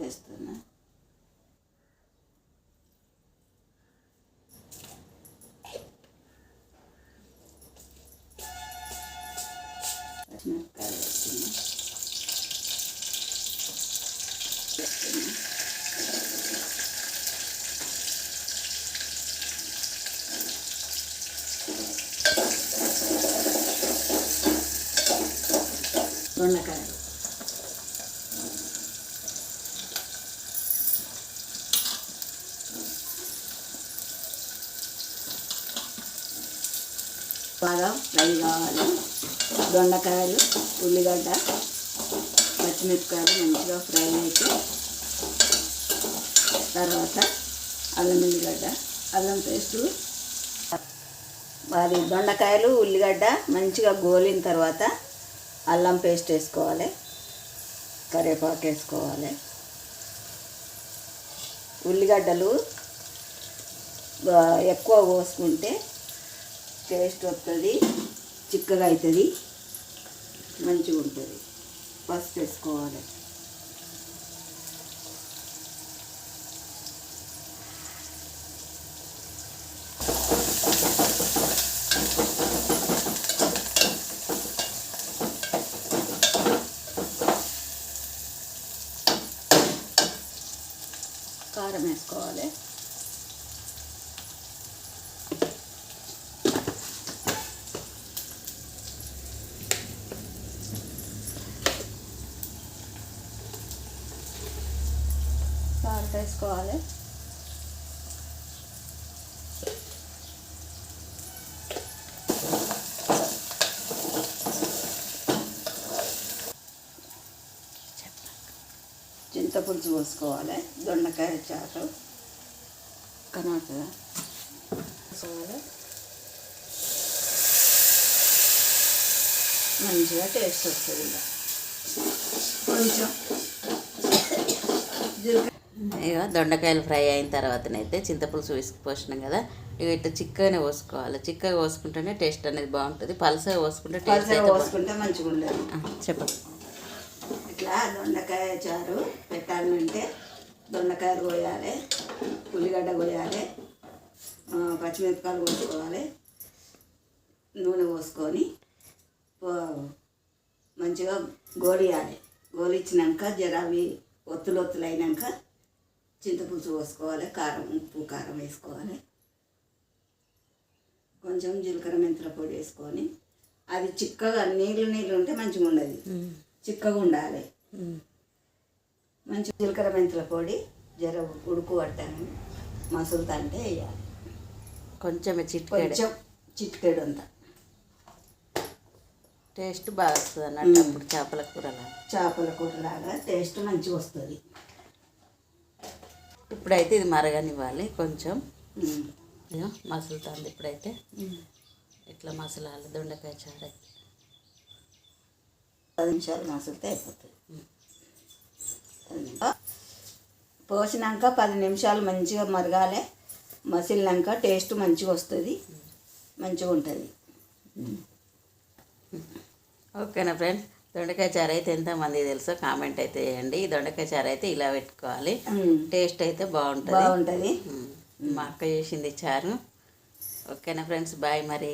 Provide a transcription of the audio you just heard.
వేస్తున్నా. పచ్చిమిరపకాయలు వేస్తున్నా. దొండకాయలు బాగా ఫ్రై కావాలి. దొండకాయలు, ఉల్లిగడ్డ, పచ్చిమిరపకాయలు మంచిగా ఫ్రై అయితే తర్వాత అల్లం ఎల్లిగడ్డ, అల్లం పేస్టు. అది దొండకాయలు ఉల్లిగడ్డ మంచిగా గోలిన తర్వాత అల్లం పేస్ట్ వేసుకోవాలి, కరివేపాకు వేసుకోవాలి. ఉల్లిగడ్డలు ఎక్కువ కోసుకుంటే టేస్ట్ వస్తుంది, చిక్కగా అవుతుంది, మంచిగా ఉంటుంది. పసుపు వేసుకోవాలి. కారం వేసుకోవాలి. సాల్ట్ వేసుకోవాలి. చింతపులుసు పోసుకోవాలి. దొండకాయ చారు కనబడుతుందా వేసుకోవాలి. మంచిగా టేస్ట్ వస్తుంది. ఇలా కొంచెం ఇక దొండకాయలు ఫ్రై అయిన తర్వాతనైతే చింతపులుసు పోసినాం కదా, ఇక ఇట్లా చిక్కగానే పోసుకోవాలి. చిక్కగా పోసుకుంటేనే టేస్ట్ అనేది బాగుంటుంది. పలసగా పోసుకుంటే టేస్ట్ పోసుకుంటే మంచిగా ఉండదు. చెప్పండి. ఇట్లా దొండకాయ చారు పెట్టాలంటే దొండకాయలు కోయాలి, ఉల్లిగడ్డ కోయాలి, పచ్చిమిరపకాయలు కోసుకోవాలి, నూనె పోసుకొని మంచిగా గోలియాలి. గోలిచ్చినాక జర అవి ఒత్తులు అయినాక చింతపులుసు పోసుకోవాలి. కారం, ఉప్పు, కారం వేసుకోవాలి. కొంచెం జీలకర్ర మెంతుల పొడి వేసుకొని అది చిక్కగా నీళ్ళు ఉంటే మంచిగా ఉండదు, చిక్కగా ఉండాలి. మంచి జీలకర్ర మెంతుల పొడి జర ఉడుకు పట్టాను మసులుతా అంటే వేయాలి. కొంచెం చిటికెడు అంతా టేస్ట్ బాగా వస్తుంది అన్నట్టు. అప్పుడు చేపల కూరలాగా టేస్ట్ మంచిగా వస్తుంది. ఇప్పుడైతే ఇది మరగనివ్వాలి. కొంచెం మసులుతుంది. ఇప్పుడైతే ఇట్లా మసలాలి. దొండకాయ చారు 10 నిమిషాలు మసులితే అయిపోతుంది. పోసినాక 10 నిమిషాలు మంచిగా మరగాలి. మసిలినాక టేస్ట్ మంచిగా వస్తుంది, మంచిగా ఉంటుంది. ఓకేనా ఫ్రెండ్స్, దొండకాయ చారు అయితే ఎంతమంది తెలుసో కామెంట్ అయితే చేయండి. ఈ దొండకాయ చారు అయితే ఇలా పెట్టుకోవాలి. టేస్ట్ అయితే బాగుంటుంది. బాగుంటుంది. మా అక్క చేసింది చారు. ఓకేనా ఫ్రెండ్స్, బాయ్ మరి.